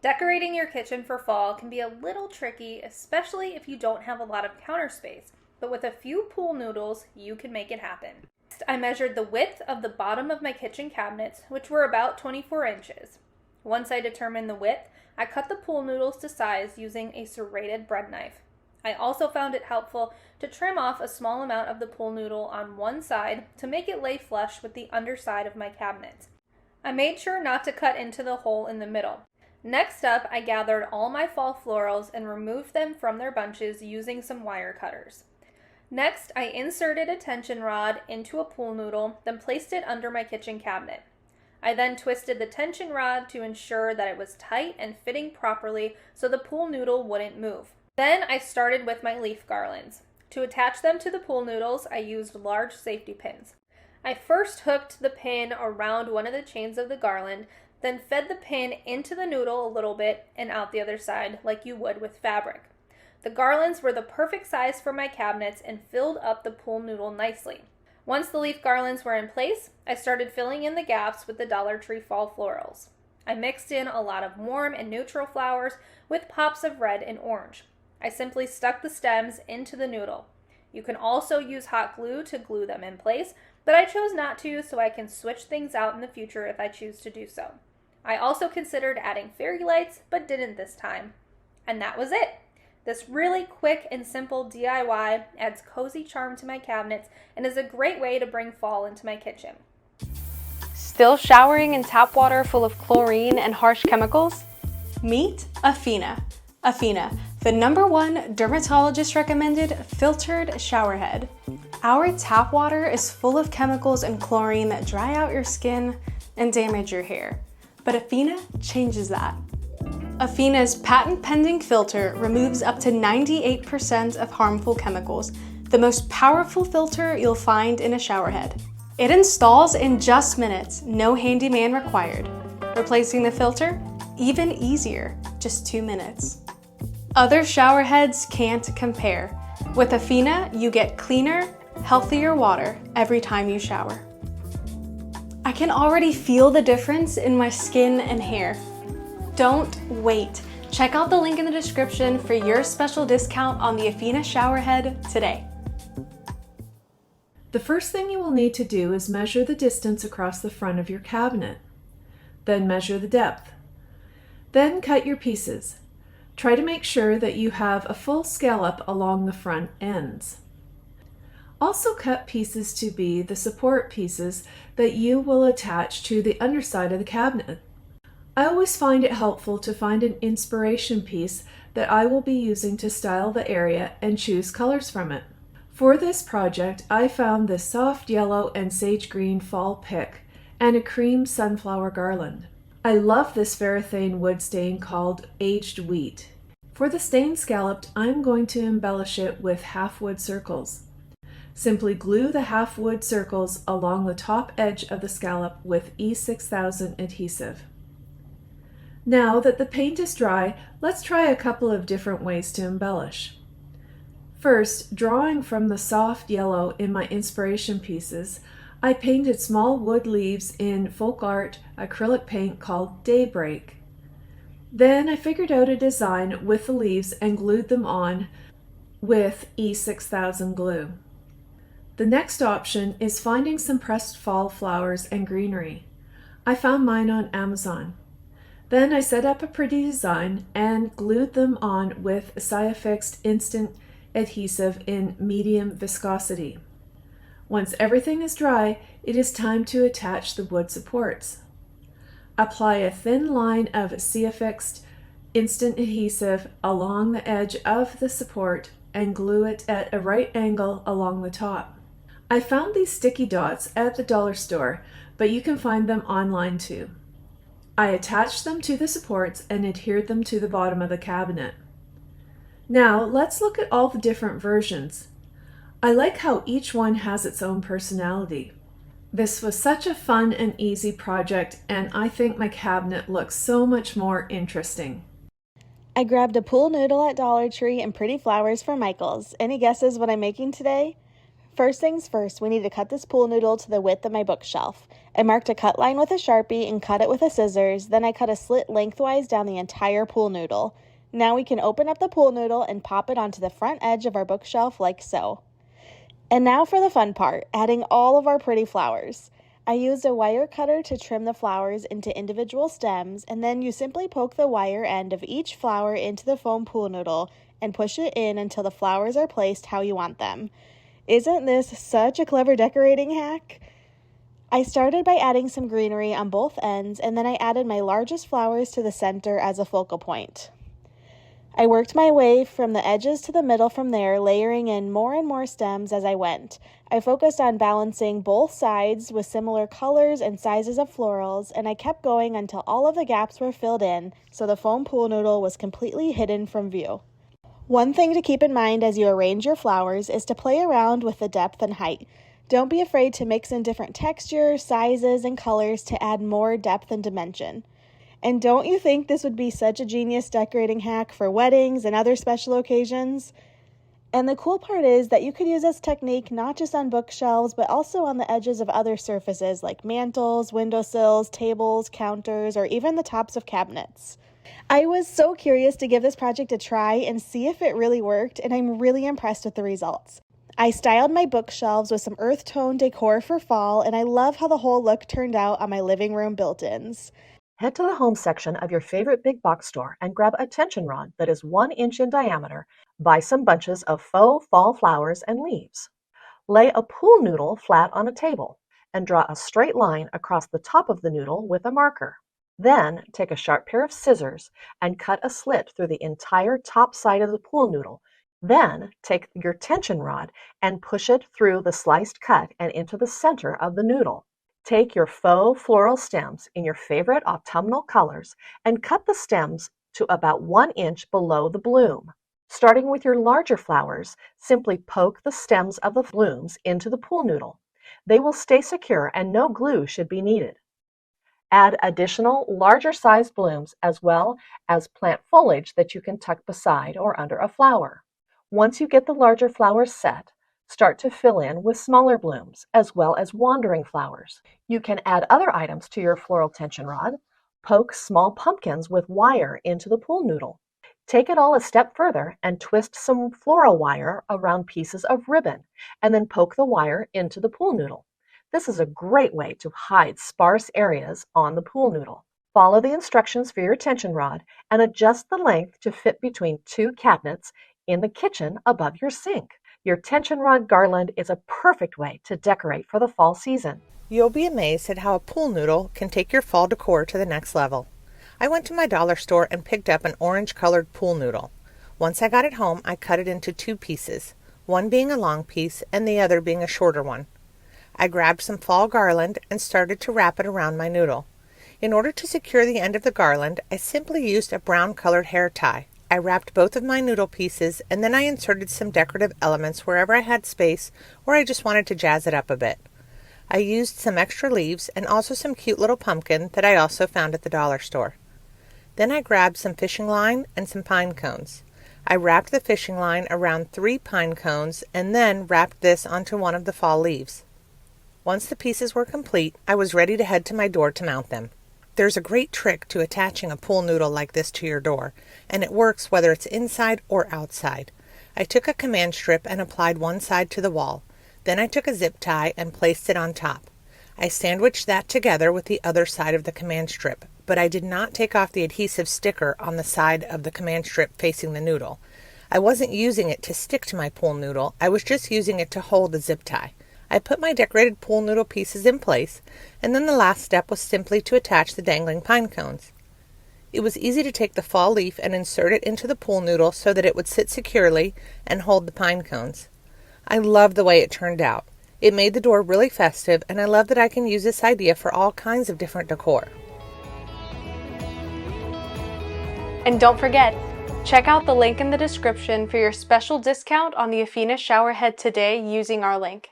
Decorating your kitchen for fall can be a little tricky, especially if you don't have a lot of counter space, but with a few pool noodles, you can make it happen. Next, I measured the width of the bottom of my kitchen cabinets, which were about 24 inches. Once I determined the width, I cut the pool noodles to size using a serrated bread knife. I also found it helpful to trim off a small amount of the pool noodle on one side to make it lay flush with the underside of my cabinet. I made sure not to cut into the hole in the middle. Next up, I gathered all my fall florals and removed them from their bunches using some wire cutters. Next, I inserted a tension rod into a pool noodle, then placed it under my kitchen cabinet. I then twisted the tension rod to ensure that it was tight and fitting properly so the pool noodle wouldn't move. Then I started with my leaf garlands. To attach them to the pool noodles, I used large safety pins. I first hooked the pin around one of the chains of the garland, then fed the pin into the noodle a little bit and out the other side like you would with fabric. The garlands were the perfect size for my cabinets and filled up the pool noodle nicely. Once the leaf garlands were in place, I started filling in the gaps with the Dollar Tree fall florals. I mixed in a lot of warm and neutral flowers with pops of red and orange. I simply stuck the stems into the noodle. You can also use hot glue to glue them in place, but I chose not to so I can switch things out in the future if I choose to do so. I also considered adding fairy lights, but didn't this time. And that was it. This really quick and simple DIY adds cozy charm to my cabinets and is a great way to bring fall into my kitchen. Still showering in tap water full of chlorine and harsh chemicals? Meet Afina. Afina, the #1 dermatologist recommended filtered showerhead. Our tap water is full of chemicals and chlorine that dry out your skin and damage your hair. But Afina changes that. Afina's patent-pending filter removes up to 98% of harmful chemicals, the most powerful filter you'll find in a showerhead. It installs in just minutes, no handyman required. Replacing the filter? Even easier, just 2 minutes. Other showerheads can't compare. With Afina, you get cleaner, healthier water every time you shower. I can already feel the difference in my skin and hair. Don't wait. Check out the link in the description for your special discount on the Afina showerhead today. The first thing you will need to do is measure the distance across the front of your cabinet. Then measure the depth. Then cut your pieces. Try to make sure that you have a full scallop along the front ends. Also cut pieces to be the support pieces that you will attach to the underside of the cabinet. I always find it helpful to find an inspiration piece that I will be using to style the area and choose colors from it. For this project, I found this soft yellow and sage green fall pick and a cream sunflower garland. I love this varathane wood stain called aged wheat. For the stain scalloped, I'm going to embellish it with half wood circles. Simply glue the half wood circles along the top edge of the scallop with E6000 adhesive. Now that the paint is dry, let's try a couple of different ways to embellish. First, drawing from the soft yellow in my inspiration pieces, I painted small wood leaves in folk art acrylic paint called Daybreak. Then I figured out a design with the leaves and glued them on with E6000 glue. The next option is finding some pressed fall flowers and greenery. I found mine on Amazon. Then I set up a pretty design and glued them on with Siafixed instant adhesive in medium viscosity. Once everything is dry, it is time to attach the wood supports. Apply a thin line of Siafixed instant adhesive along the edge of the support and glue it at a right angle along the top. I found these sticky dots at the dollar store, but you can find them online too. I attached them to the supports and adhered them to the bottom of the cabinet. Now let's look at all the different versions. I like how each one has its own personality. This was such a fun and easy project, and I think my cabinet looks so much more interesting. I grabbed a pool noodle at Dollar Tree and pretty flowers for Michael's. Any guesses what I'm making today? First things first, we need to cut this pool noodle to the width of my bookshelf. I marked a cut line with a Sharpie and cut it with a scissors, then I cut a slit lengthwise down the entire pool noodle. Now we can open up the pool noodle and pop it onto the front edge of our bookshelf like so. And now for the fun part, adding all of our pretty flowers. I used a wire cutter to trim the flowers into individual stems, and then you simply poke the wire end of each flower into the foam pool noodle and push it in until the flowers are placed how you want them. Isn't this such a clever decorating hack? I started by adding some greenery on both ends, and then I added my largest flowers to the center as a focal point. I worked my way from the edges to the middle from there, layering in more and more stems as I went. I focused on balancing both sides with similar colors and sizes of florals, and I kept going until all of the gaps were filled in, so the foam pool noodle was completely hidden from view. One thing to keep in mind as you arrange your flowers is to play around with the depth and height. Don't be afraid to mix in different textures, sizes, and colors to add more depth and dimension. And don't you think this would be such a genius decorating hack for weddings and other special occasions? And the cool part is that you could use this technique not just on bookshelves, but also on the edges of other surfaces like mantles, windowsills, tables, counters, or even the tops of cabinets. I was so curious to give this project a try and see if it really worked, and I'm really impressed with the results. I styled my bookshelves with some earth tone decor for fall, and I love how the whole look turned out on my living room built-ins. Head to the home section of your favorite big box store and grab a tension rod that is 1 inch in diameter. Buy some bunches of faux fall flowers and leaves. Lay a pool noodle flat on a table and draw a straight line across the top of the noodle with a marker. Then take a sharp pair of scissors and cut a slit through the entire top side of the pool noodle. Then take your tension rod and push it through the sliced cut and into the center of the noodle. Take your faux floral stems in your favorite autumnal colors and cut the stems to about 1 inch below the bloom. Starting with your larger flowers, simply poke the stems of the blooms into the pool noodle. They will stay secure and no glue should be needed. Add additional larger sized blooms as well as plant foliage that you can tuck beside or under a flower. Once you get the larger flowers set, start to fill in with smaller blooms as well as wandering flowers. You can add other items to your floral tension rod. Poke small pumpkins with wire into the pool noodle. Take it all a step further and twist some floral wire around pieces of ribbon and then poke the wire into the pool noodle. This is a great way to hide sparse areas on the pool noodle. Follow the instructions for your tension rod and adjust the length to fit between 2 cabinets in the kitchen above your sink. Your tension rod garland is a perfect way to decorate for the fall season. You'll be amazed at how a pool noodle can take your fall decor to the next level. I went to my dollar store and picked up an orange-colored pool noodle. Once I got it home, I cut it into 2 pieces, one being a long piece and the other being a shorter one. I grabbed some fall garland and started to wrap it around my noodle. In order to secure the end of the garland, I simply used a brown-colored hair tie. I wrapped both of my noodle pieces and then I inserted some decorative elements wherever I had space or I just wanted to jazz it up a bit. I used some extra leaves and also some cute little pumpkin that I also found at the dollar store. Then I grabbed some fishing line and some pine cones. I wrapped the fishing line around 3 pine cones and then wrapped this onto one of the fall leaves. Once the pieces were complete, I was ready to head to my door to mount them. There's a great trick to attaching a pool noodle like this to your door, and it works whether it's inside or outside. I took a command strip and applied one side to the wall. Then I took a zip tie and placed it on top. I sandwiched that together with the other side of the command strip, but I did not take off the adhesive sticker on the side of the command strip facing the noodle. I wasn't using it to stick to my pool noodle, I was just using it to hold the zip tie. I put my decorated pool noodle pieces in place, and then the last step was simply to attach the dangling pine cones. It was easy to take the fall leaf and insert it into the pool noodle so that it would sit securely and hold the pine cones. I love the way it turned out. It made the door really festive, and I love that I can use this idea for all kinds of different decor. And don't forget, check out the link in the description for your special discount on the Afina shower head today using our link.